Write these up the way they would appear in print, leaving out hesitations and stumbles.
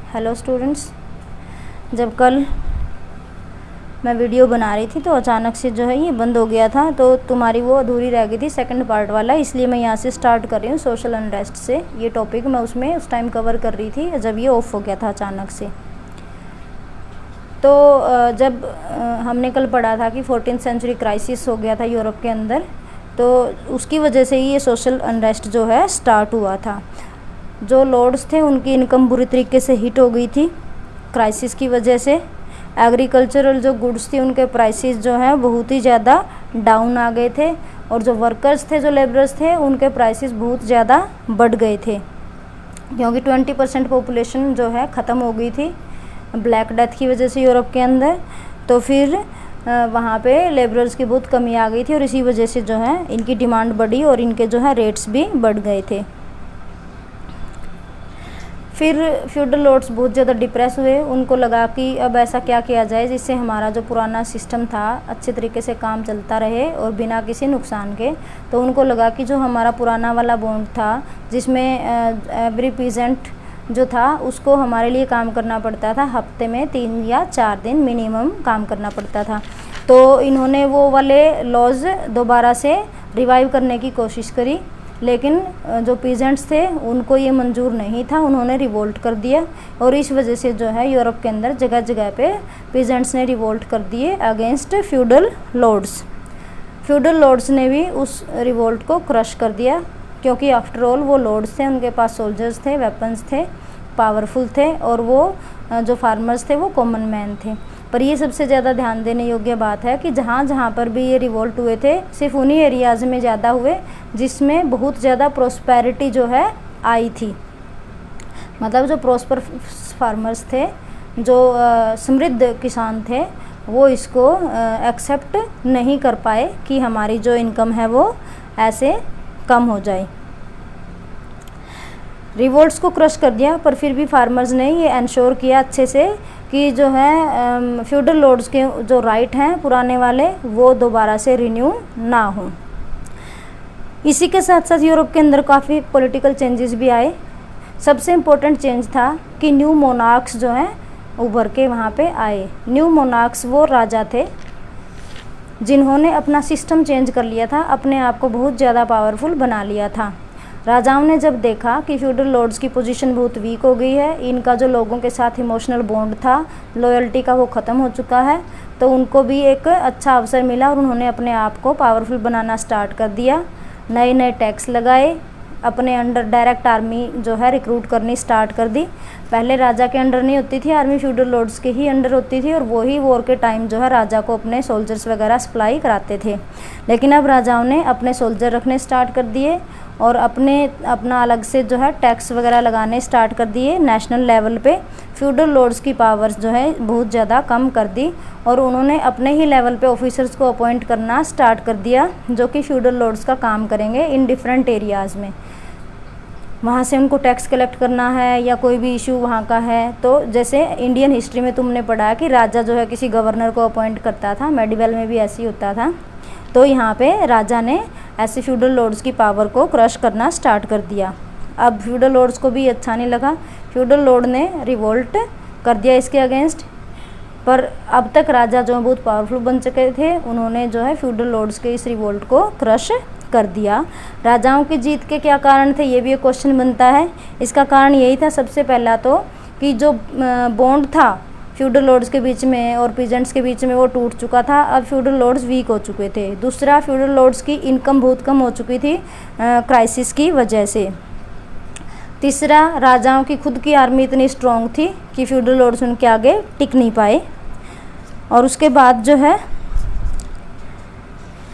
Hello students, जब कल मैं वीडियो बना रही थी तो अचानक से जो है ये बंद हो गया था, तो तुम्हारी वो अधूरी रह गई थी सेकंड पार्ट वाला, इसलिए मैं यहाँ से स्टार्ट कर रही हूँ सोशल अनरेस्ट से। ये टॉपिक मैं उसमें उस टाइम कवर कर रही थी जब ये ऑफ हो गया था अचानक से। तो जब हमने कल पढ़ा था कि 14th सेंचुरी क्राइसिस हो गया था यूरोप के अंदर, तो उसकी वजह से ही ये सोशल अनरेस्ट जो है स्टार्ट हुआ था। जो लॉर्ड्स थे उनकी इनकम बुरी तरीके से हिट हो गई थी क्राइसिस की वजह से। एग्रीकल्चरल जो गुड्स थी उनके प्राइसेस जो हैं बहुत ही ज़्यादा डाउन आ गए थे, और जो वर्कर्स थे, जो लेबरर्स थे, उनके प्राइसेस बहुत ज़्यादा बढ़ गए थे, क्योंकि 20% पॉपुलेशन जो है ख़त्म हो गई थी ब्लैक डेथ की वजह से यूरोप के अंदर। तो फिर वहाँ पे लेबरर्स की बहुत कमी आ गई थी, और इसी वजह से जो है इनकी डिमांड बढ़ी और इनके जो है रेट्स भी बढ़ गए थे। फिर फ्यूडल लॉर्ड्स बहुत ज़्यादा डिप्रेस हुए। उनको लगा कि अब ऐसा क्या किया जाए जिससे हमारा जो पुराना सिस्टम था अच्छे तरीके से काम चलता रहे और बिना किसी नुकसान के। तो उनको लगा कि जो हमारा पुराना वाला बॉन्ड था, जिसमें एवरी पीजेंट जो था उसको हमारे लिए काम करना पड़ता था, हफ्ते में 3 या 4 दिन मिनिमम काम करना पड़ता था। तो इन्होंने वो वाले लॉज दोबारा से रिवाइव करने की कोशिश करी, लेकिन जो पीजेंट्स थे उनको ये मंजूर नहीं था। उन्होंने रिवोल्ट कर दिया, और इस वजह से जो है यूरोप के अंदर जगह जगह पे पीजेंट्स ने रिवोल्ट कर दिए against feudal lords. Feudal lords ने भी उस रिवोल्ट को क्रश कर दिया, क्योंकि आफ्टर ऑल वो लॉर्ड्स थे, उनके पास सोल्जर्स थे, वेपन्स थे, पावरफुल थे, और वो जो फार्मर्स थे वो कॉमन मैन थे। पर ये सबसे ज़्यादा ध्यान देने योग्य बात है कि जहाँ जहाँ पर भी ये रिवोल्ट हुए थे सिर्फ उन्हीं एरियाज़ में ज़्यादा हुए जिसमें बहुत ज़्यादा प्रोस्पेरिटी जो है आई थी। मतलब जो प्रॉस्पर फार्मर्स थे, जो समृद्ध किसान थे, वो इसको एक्सेप्ट नहीं कर पाए कि हमारी जो इनकम है वो ऐसे कम हो जाए। रिवोल्ट्स को क्रश कर दिया, पर फिर भी फार्मर्स ने ये इंश्योर किया अच्छे से कि जो है फ्यूडल लॉर्ड्स के जो राइट हैं पुराने वाले वो दोबारा से रिन्यू ना हों। इसी के साथ साथ यूरोप के अंदर काफ़ी पॉलिटिकल चेंजेस भी आए। सबसे इम्पोर्टेंट चेंज था कि न्यू मोनार्क्स जो हैं उभर के वहाँ पे आए। न्यू मोनार्क्स वो राजा थे जिन्होंने अपना सिस्टम चेंज कर लिया था, अपने आप को बहुत ज़्यादा पावरफुल बना लिया था। राजाओं ने जब देखा कि फ्यूडल लॉर्ड्स की पोजीशन बहुत वीक हो गई है, इनका जो लोगों के साथ इमोशनल बॉन्ड था, लॉयल्टी का, वो ख़त्म हो चुका है, तो उनको भी एक अच्छा अवसर मिला और उन्होंने अपने आप को पावरफुल बनाना स्टार्ट कर दिया। नए नए टैक्स लगाए, अपने अंडर डायरेक्ट आर्मी जो है रिक्रूट करनी स्टार्ट कर दी। पहले राजा के अंडर नहीं होती थी आर्मी, फ्यूडल लॉर्ड्स के ही अंडर होती थी, और वही वॉर के टाइम जो है राजा को अपने सोल्जर्स वगैरह सप्लाई कराते थे। लेकिन अब राजाओं ने अपने सोल्जर रखने स्टार्ट कर दिए और अपना अलग से जो है टैक्स वगैरह लगाने स्टार्ट कर दिए नेशनल लेवल पे। फ्यूडल लॉर्ड्स की पावर्स जो है बहुत ज़्यादा कम कर दी, और उन्होंने अपने ही लेवल पे ऑफिसर्स को अपॉइंट करना स्टार्ट कर दिया जो कि फ्यूडल लॉर्ड्स का काम करेंगे इन डिफरेंट एरियाज़ में। वहाँ से उनको टैक्स कलेक्ट करना है या कोई भी इशू वहाँ का है, तो जैसे इंडियन हिस्ट्री में तुमने पढ़ा कि राजा जो है किसी गवर्नर को अपॉइंट करता था, मेडिवल में भी ऐसे ही होता था। तो यहाँ पे राजा ने ऐसे फ्यूडल लॉर्ड्स की पावर को क्रश करना स्टार्ट कर दिया। अब फ्यूडल लॉर्ड्स को भी अच्छा नहीं लगा, फ्यूडल लॉर्ड ने रिवोल्ट कर दिया इसके अगेंस्ट। पर अब तक राजा जो बहुत पावरफुल बन चुके थे, उन्होंने जो है फ्यूडल लॉर्ड्स के इस रिवोल्ट को क्रश कर दिया। राजाओं की जीत के क्या कारण थे, ये भी एक क्वेश्चन बनता है। इसका कारण यही था सबसे पहला तो कि जो बॉन्ड था फ्यूडल लॉर्ड्स के बीच में और पीजेंट्स के बीच में वो टूट चुका था। अब फ्यूडल लॉर्ड्स वीक हो चुके थे। दूसरा, फ्यूडल लॉर्ड्स की इनकम बहुत कम हो चुकी थी क्राइसिस की वजह से। तीसरा, राजाओं की खुद की आर्मी इतनी स्ट्रॉन्ग थी कि फ्यूडल लॉर्ड्स उनके आगे टिक नहीं पाए। और उसके बाद जो है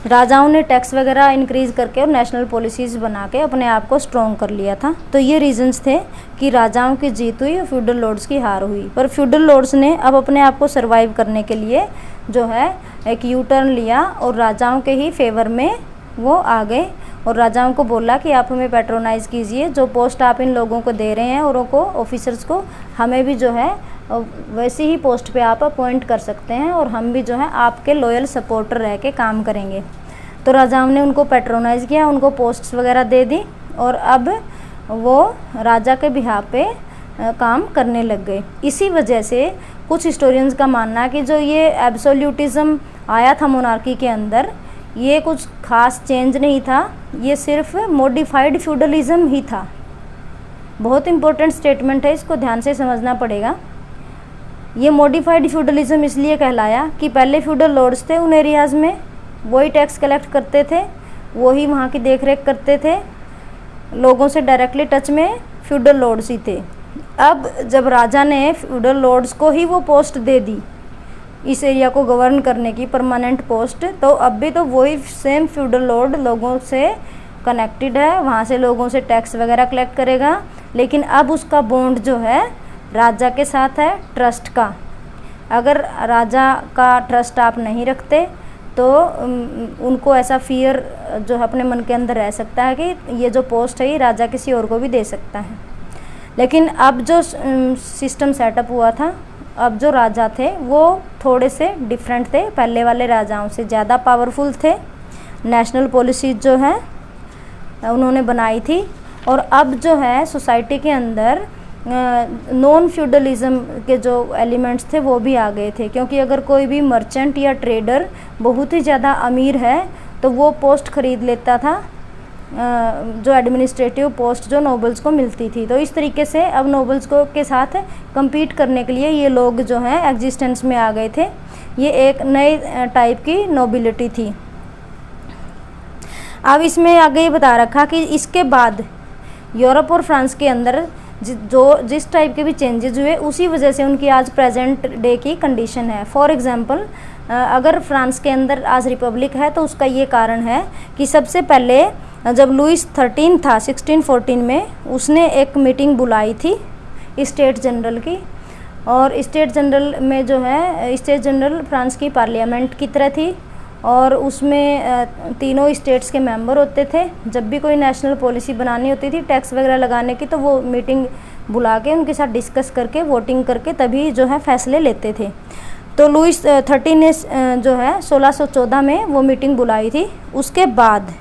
राजाओं ने टैक्स वगैरह इंक्रीज़ करके और नेशनल पॉलिसीज़ बना के अपने आप को स्ट्रॉन्ग कर लिया था। तो ये रीजंस थे कि राजाओं की जीत हुई और फ्यूडल लॉर्ड्स की हार हुई। पर फ्यूडल लॉर्ड्स ने अब अपने आप को सर्वाइव करने के लिए जो है एक यू टर्न लिया और राजाओं के ही फेवर में वो आ गए, और राजाओं को बोला कि आप हमें पैट्रोनाइज़ कीजिए, जो पोस्ट आप इन लोगों को दे रहे हैं और को ऑफिसर्स को, हमें भी जो है वैसी ही पोस्ट पे आप अपॉइंट कर सकते हैं, और हम भी जो है आपके लॉयल सपोर्टर रह के काम करेंगे। तो राजाओं ने उनको पैट्रोनाइज़ किया, उनको पोस्ट्स वगैरह दे दी, और अब वो राजा के बिहाफ पे काम करने लग गए। इसी वजह से कुछ हिस्टोरियंस का मानना है कि जो ये एब्सोल्यूटिज्म आया था मोनार्की के अंदर, ये कुछ खास चेंज नहीं था, ये सिर्फ मॉडिफाइड फ्यूडलिज्म ही था। बहुत इंपॉर्टेंट स्टेटमेंट है, इसको ध्यान से समझना पड़ेगा। ये मॉडिफाइड फ्यूडलिज्म इसलिए कहलाया कि पहले फ्यूडल लॉर्ड्स थे उन एरियाज़ में, वही टैक्स कलेक्ट करते थे, वही वहाँ की देख रेख करते थे, लोगों से डायरेक्टली टच में फ्यूडल लॉर्ड्स ही थे। अब जब राजा ने फ्यूडल लॉर्ड्स को ही वो पोस्ट दे दी इस एरिया को गवर्न करने की, परमानेंट पोस्ट, तो अब भी तो वही सेम फ्यूडल लॉर्ड लोगों से कनेक्टेड है, वहाँ से लोगों से टैक्स वगैरह कलेक्ट करेगा, लेकिन अब उसका बॉन्ड जो है राजा के साथ है, ट्रस्ट का। अगर राजा का ट्रस्ट आप नहीं रखते तो उनको ऐसा फियर जो है अपने मन के अंदर रह सकता है कि ये जो पोस्ट है ये राजा किसी और को भी दे सकता है। लेकिन अब जो सिस्टम सेटअप हुआ था, अब जो राजा थे वो थोड़े से डिफरेंट थे, पहले वाले राजाओं से ज़्यादा पावरफुल थे। नेशनल पॉलिसीज जो है उन्होंने बनाई थी, और अब जो है सोसाइटी के अंदर नॉन फ्यूडलिज्म के जो एलिमेंट्स थे वो भी आ गए थे, क्योंकि अगर कोई भी मर्चेंट या ट्रेडर बहुत ही ज़्यादा अमीर है तो वो पोस्ट ख़रीद लेता था, जो एडमिनिस्ट्रेटिव पोस्ट जो नोबल्स को मिलती थी। तो इस तरीके से अब नोबल्स को के साथ compete करने के लिए ये लोग जो हैं एग्जिस्टेंस में आ गए थे। ये एक नए टाइप की नोबिलिटी थी। अब इसमें आगे ये बता रखा कि इसके बाद यूरोप और फ्रांस के अंदर जिस टाइप के भी चेंजेस हुए, उसी वजह से उनकी आज प्रेजेंट डे की कंडीशन है। फॉर एग्जांपल, अगर फ्रांस के अंदर आज रिपब्लिक है तो उसका ये कारण है कि सबसे पहले जब लुइस 13 था 1614 में, उसने एक मीटिंग बुलाई थी स्टेट जनरल की, और स्टेट जनरल में जो है स्टेट जनरल फ्रांस की पार्लियामेंट की तरह थी, और उसमें तीनों स्टेट्स के मेंबर होते थे। जब भी कोई नेशनल पॉलिसी बनानी होती थी, टैक्स वगैरह लगाने की, तो वो मीटिंग बुला के उनके साथ डिस्कस करके वोटिंग करके तभी जो है फैसले लेते थे। तो लुइस 13 ने जो है 1614 में वो मीटिंग बुलाई थी। उसके बाद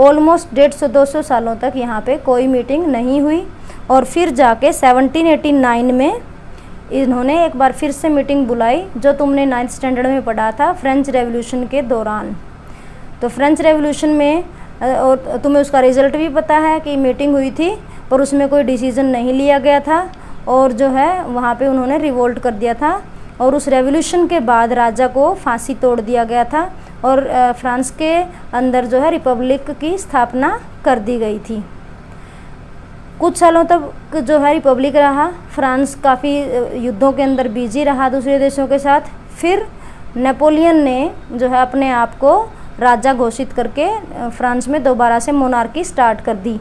ऑलमोस्ट 150-200 सालों तक यहाँ पे कोई मीटिंग नहीं हुई, और फिर जाके 1789 में इन्होंने एक बार फिर से मीटिंग बुलाई, जो तुमने 9th स्टैंडर्ड में पढ़ा था फ्रेंच रेवोल्यूशन के दौरान। तो फ्रेंच रेवोल्यूशन में, और तुम्हें उसका रिज़ल्ट भी पता है कि मीटिंग हुई थी पर उसमें कोई डिसीज़न नहीं लिया गया था, और जो है वहाँ पे उन्होंने रिवोल्ट कर दिया था, और उस रेवोल्यूशन के बाद राजा को फांसी तोड़ दिया गया था, और फ्रांस के अंदर जो है रिपब्लिक की स्थापना कर दी गई थी। कुछ सालों तक जो है रिपब्लिक रहा। फ्रांस काफ़ी युद्धों के अंदर बिजी रहा दूसरे देशों के साथ। फिर नेपोलियन ने जो है अपने आप को राजा घोषित करके फ्रांस में दोबारा से मोनार्की स्टार्ट कर दी।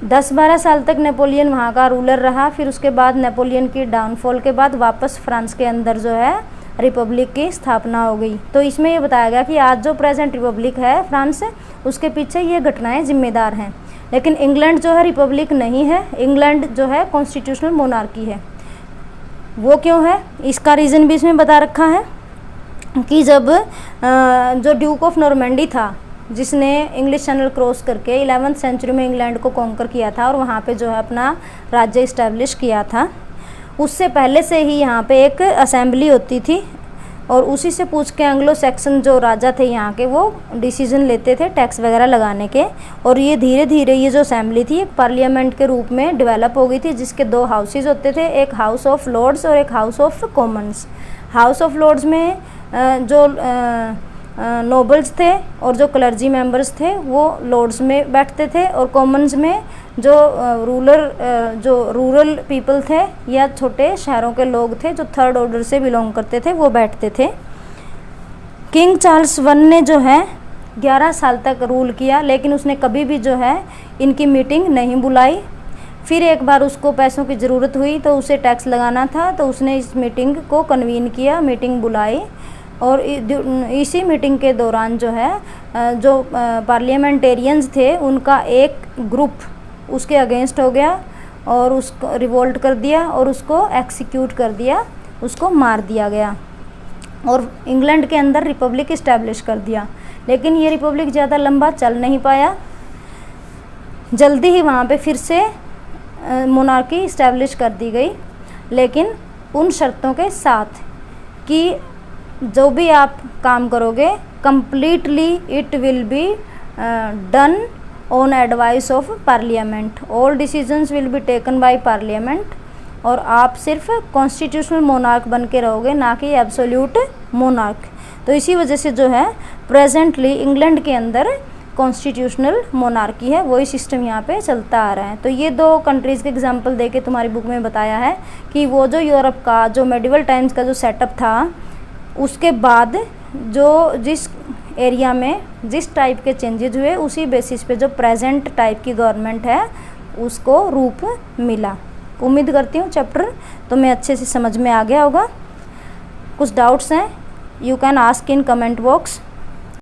10-12 साल तक नेपोलियन वहाँ का रूलर रहा। फिर उसके बाद नेपोलियन की डाउनफॉल के बाद वापस फ्रांस के अंदर जो है रिपब्लिक की स्थापना हो गई। तो इसमें ये बताया गया कि आज जो प्रेजेंट रिपब्लिक है फ्रांस, उसके पीछे ये घटनाएं जिम्मेदार हैं। लेकिन इंग्लैंड जो है रिपब्लिक नहीं है, इंग्लैंड जो है कॉन्स्टिट्यूशनल मोनार्की है। वो क्यों है, इसका रीज़न भी इसमें बता रखा है कि जब जो ड्यूक ऑफ नॉर्मैंडी था, जिसने इंग्लिश चैनल क्रॉस करके 11th सेंचुरी में इंग्लैंड को कॉन्कर किया था और वहाँ पे जो है अपना राज्य इस्टेब्लिश किया था, उससे पहले से ही यहाँ पे एक असेंबली होती थी, और उसी से पूछ के एंग्लो सैक्सन जो राजा थे यहाँ के, वो डिसीजन लेते थे टैक्स वगैरह लगाने के। और ये धीरे धीरे ये जो असेंबली थी एक पार्लियामेंट के रूप में डेवलप हो गई थी, जिसके 2 हाउसेज होते थे, एक हाउस ऑफ लॉर्ड्स और एक House of Commons. House of Lords में जो नोबल्स थे और जो क्लर्जी मेंबर्स थे वो लॉर्ड्स में बैठते थे, और कॉमन्स में जो रूरल पीपल थे या छोटे शहरों के लोग थे जो 3rd ऑर्डर से बिलोंग करते थे, वो बैठते थे। किंग चार्ल्स I ने जो है 11 साल तक रूल किया, लेकिन उसने कभी भी जो है इनकी मीटिंग नहीं बुलाई। फिर एक बार उसको पैसों की ज़रूरत हुई तो उसे टैक्स लगाना था, तो उसने इस मीटिंग को कन्वीन किया, मीटिंग बुलाई, और इसी मीटिंग के दौरान जो है जो पार्लियामेंटेरियंस थे उनका एक ग्रुप उसके अगेंस्ट हो गया और उसको रिवोल्ट कर दिया और उसको एक्सिक्यूट कर दिया, उसको मार दिया गया, और इंग्लैंड के अंदर रिपब्लिक इस्टेब्लिश कर दिया। लेकिन ये रिपब्लिक ज़्यादा लंबा चल नहीं पाया। जल्दी ही वहाँ पे फिर से मोनार्की इस्टेब्लिश कर दी गई, लेकिन उन शर्तों के साथ कि जो भी आप काम करोगे completely it will be done on advice of parliament, all decisions will be taken by parliament, और आप सिर्फ कॉन्स्टिट्यूशनल मोनार्क बन के रहोगे, ना कि एब्सोल्यूट मोनार्क। तो इसी वजह से जो है प्रेजेंटली इंग्लैंड के अंदर कॉन्स्टिट्यूशनल मोनार्की है, वही सिस्टम यहाँ पे चलता आ रहा है। तो ये 2 कंट्रीज़ के एग्जांपल देके तुम्हारी बुक में बताया है कि वो जो यूरोप का जो मेडिवल टाइम्स का जो सेटअप था, उसके बाद जो जिस एरिया में जिस टाइप के चेंजेज हुए, उसी बेसिस पे जो प्रेजेंट टाइप की गवर्नमेंट है उसको रूप मिला। उम्मीद करती हूँ चैप्टर तुम्हें अच्छे से समझ में आ गया होगा। कुछ डाउट्स हैं, you can ask in comment box.